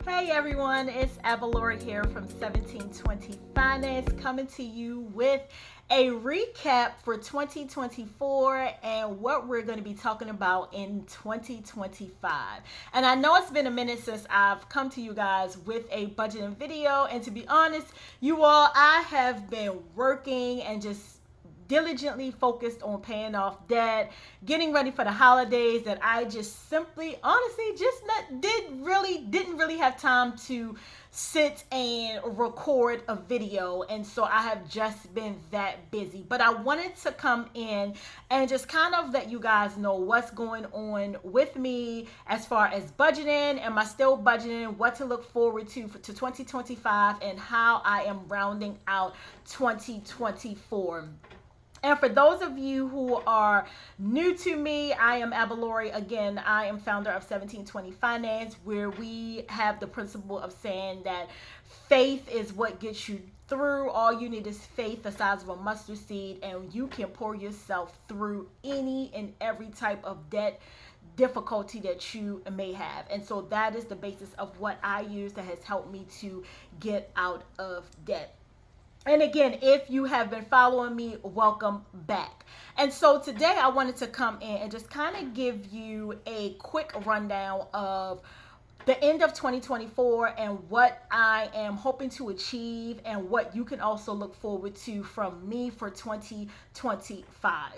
Hey everyone, it's Avalora here from 1720 Finance coming to you with a recap for 2024 and what we're going to be talking about in 2025. And I know it's been a minute since I've come to you guys with a budgeting video, and to be honest, you all, I have been working and just diligently focused on paying off debt, getting ready for the holidays, that I just simply honestly just didn't really have time to sit and record a video, and so I have just been that busy. But I wanted to come in and just kind of let you guys know what's going on with me as far as budgeting. Am I still budgeting? What to look forward to 2025, and how I am rounding out 2024. And for those of you who are new to me, I am Avalori. Again, I am founder of 1720 Finance, where we have the principle of saying that faith is what gets you through. All you need is faith the size of a mustard seed, and you can pour yourself through any and every type of debt difficulty that you may have. And so that is the basis of what I use that has helped me to get out of debt. And again, if you have been following me, welcome back. And so today I wanted to come in and just kind of give you a quick rundown of the end of 2024 and what I am hoping to achieve, and what you can also look forward to from me for 2025.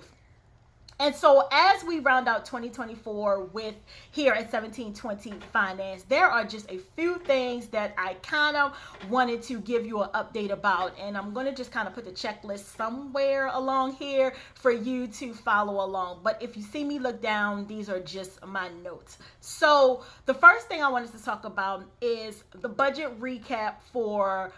And so as we round out 2024 with here at 1720 Finance, there are just a few things that I kind of wanted to give you an update about. And I'm going to just kind of put the checklist somewhere along here for you to follow along. But if you see me look down, these are just my notes. So the first thing I wanted to talk about is the budget recap for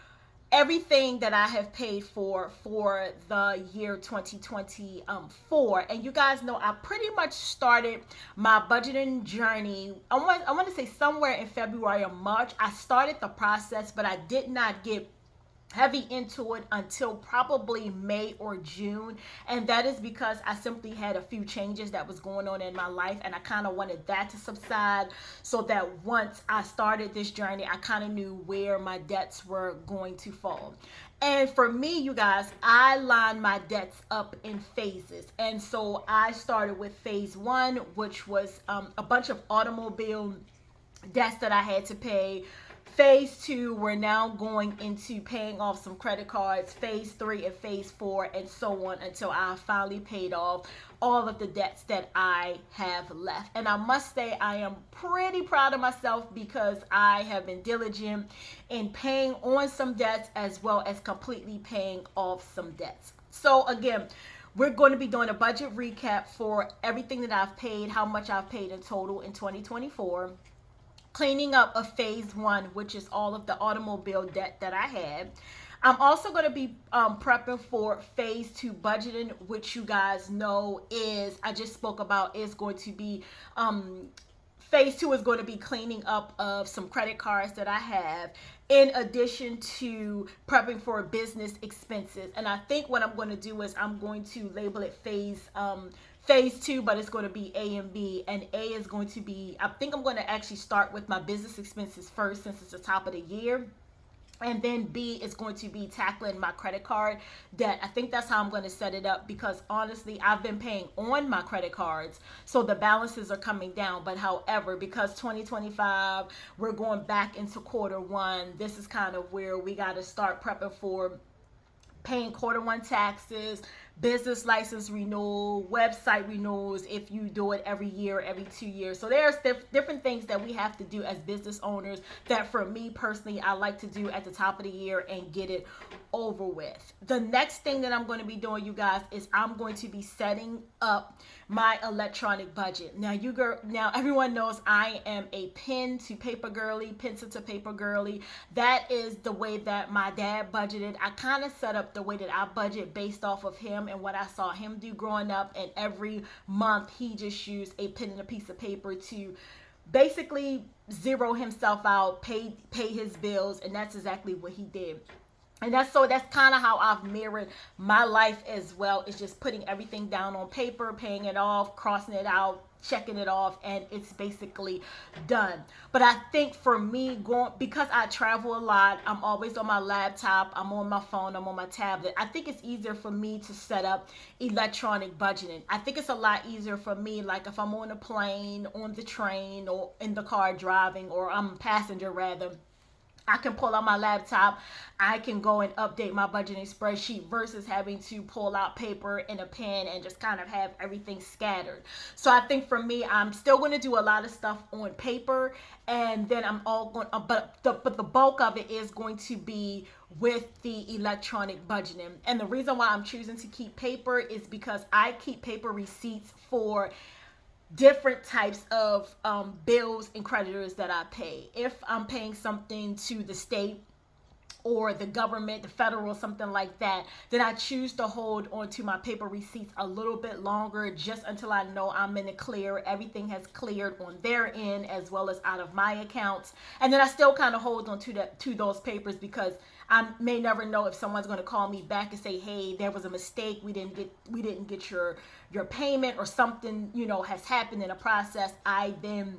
everything that I have paid for the year 2024. And you guys know I pretty much started my budgeting journey, I want to say somewhere in February or March. I started the process, but I did not get heavy into it until probably May or June, and that is because I simply had a few changes that was going on in my life, and I kind of wanted that to subside, so that once I started this journey, I kind of knew where my debts were going to fall. And for me, you guys, I lined my debts up in phases. And so I started with phase one, which was a bunch of automobile debts that I had to pay. Phase two, we're now going into paying off some credit cards. Phase three and phase four, and so on, until I finally paid off all of the debts that I have left. And I must say, I am pretty proud of myself, because I have been diligent in paying on some debts as well as completely paying off some debts. So again, we're going to be doing a budget recap for everything that I've paid, how much I've paid in total in 2024. Cleaning up of phase one, which is all of the automobile debt that I had. I'm also going to be prepping for phase two budgeting, which you guys know is, I just spoke about, is going to be, phase two is going to be cleaning up of some credit cards that I have, in addition to prepping for business expenses. And I think what I'm going to do is I'm going to label it phase two, but it's going to be A and B. And A is going to be, I think I'm going to actually start with my business expenses first, since it's the top of the year. And then B is going to be tackling my credit card debt. I think that's how I'm going to set it up, because honestly, I've been paying on my credit cards, so the balances are coming down. But however, because 2025, we're going back into quarter one, this is kind of where we got to start prepping for paying quarter one taxes, business license renewal, website renewals if you do it every year, every 2 years. So there's different things that we have to do as business owners that for me personally, I like to do at the top of the year and get it over with. The next thing that I'm going to be doing, you guys, is I'm going to be setting up my electronic budget. Now everyone knows I am a pen to paper girly, pencil to paper girly. That is the way that my dad budgeted. I kind of set up the way that I budget based off of him and what I saw him do growing up. And every month he just used a pen and a piece of paper to basically zero himself out, pay his bills, and that's exactly what he did. And that's kind of how I've mirrored my life as well. It's just putting everything down on paper, paying it off, crossing it out, checking it off, and it's basically done. But I think for me, because I travel a lot, I'm always on my laptop, I'm on my phone, I'm on my tablet. I think it's easier for me to set up electronic budgeting. I think it's a lot easier for me, like if I'm on a plane, on the train, or in the car driving, or I'm a passenger rather. I can pull out my laptop. I can go and update my budgeting spreadsheet versus having to pull out paper and a pen and just kind of have everything scattered. So I think for me, I'm still going to do a lot of stuff on paper, and then I'm all going. But the bulk of it is going to be with the electronic budgeting. And the reason why I'm choosing to keep paper is because I keep paper receipts for different types of bills and creditors that I pay. If I'm paying something to the state or the government, the federal, something like that, then I choose to hold onto my paper receipts a little bit longer, just until I know I'm in the clear. Everything has cleared on their end as well as out of my accounts. And then I still kind of hold on to those papers, because I may never know if someone's going to call me back and say, hey, there was a mistake. We didn't get your payment, or something, has happened in a process. I then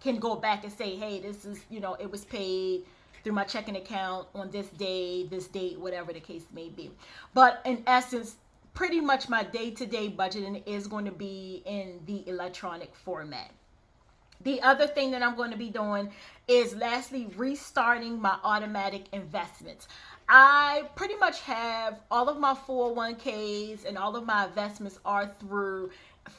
can go back and say, hey, this is, it was paid through my checking account on this day, this date, whatever the case may be. But in essence, pretty much my day-to-day budgeting is going to be in the electronic format. The other thing that I'm going to be doing is lastly restarting my automatic investments. I pretty much have all of my 401ks and all of my investments are through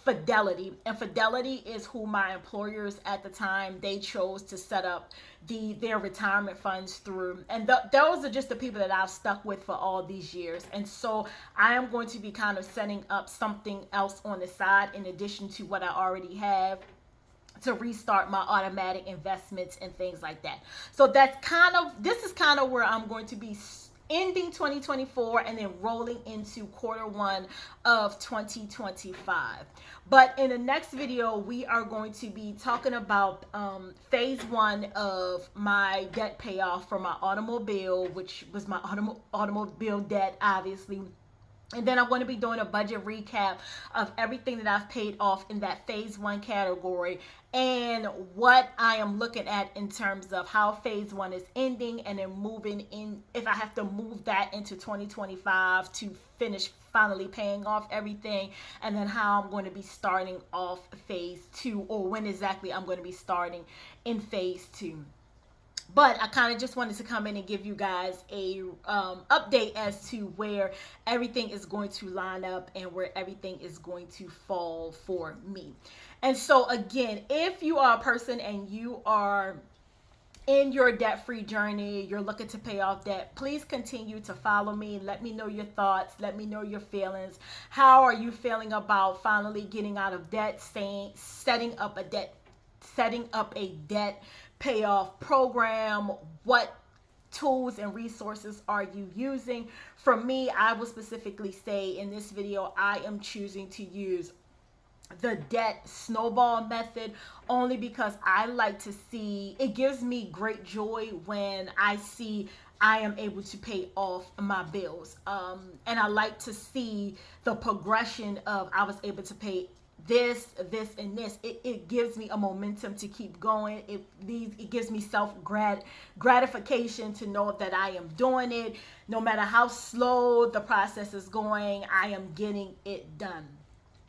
Fidelity, and Fidelity is who my employers at the time they chose to set up their retirement funds through, and those are just the people that I've stuck with for all these years. And so I am going to be kind of setting up something else on the side in addition to what I already have, to restart my automatic investments and things like that. So this is kind of where I'm going to be ending 2024 and then rolling into quarter one of 2025. But in the next video, we are going to be talking about phase one of my debt payoff for my automobile, which was my automobile debt, obviously. And then I'm going to be doing a budget recap of everything that I've paid off in that phase one category, and what I am looking at in terms of how phase one is ending, and then moving in, if I have to move that into 2025 to finish finally paying off everything, and then how I'm going to be starting off phase two, or when exactly I'm going to be starting in phase two. But I kind of just wanted to come in and give you guys a update as to where everything is going to line up and where everything is going to fall for me. And so again, if you are a person and you are in your debt-free journey, you're looking to pay off debt, please continue to follow me. Let me know your thoughts. Let me know your feelings. How are you feeling about finally getting out of debt, setting up a debt payoff program? What tools and resources are you using? For me, I will specifically say in this video, I am choosing to use the debt snowball method, only because I like to see, it gives me great joy when I see I am able to pay off my bills. And I like to see the progression of I was able to pay this, and this. It gives me a momentum to keep going. It gives me gratification to know that I am doing it. No matter how slow the process is going, I am getting it done.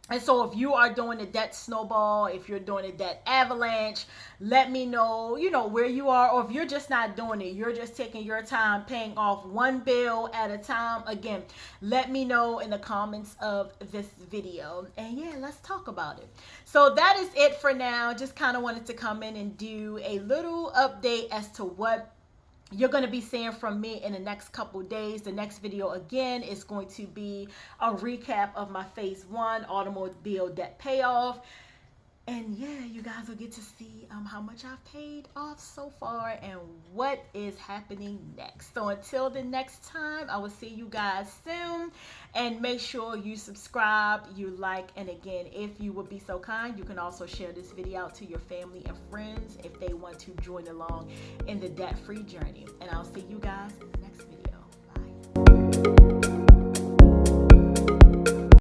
And so if you are doing a debt snowball, if you're doing a debt avalanche, let me know, where you are. Or if you're just not doing it, you're just taking your time paying off one bill at a time. Again, let me know in the comments of this video. And yeah, let's talk about it. So that is it for now. Just kind of wanted to come in and do a little update as to what you're going to be seeing from me in the next couple days. The next video again is going to be a recap of my phase one automobile debt payoff. And yeah, you guys will get to see how much I've paid off so far and what is happening next. So until the next time, I will see you guys soon. And make sure you subscribe, you like, and again, if you would be so kind, you can also share this video out to your family and friends if they want to join along in the debt-free journey. And I'll see you guys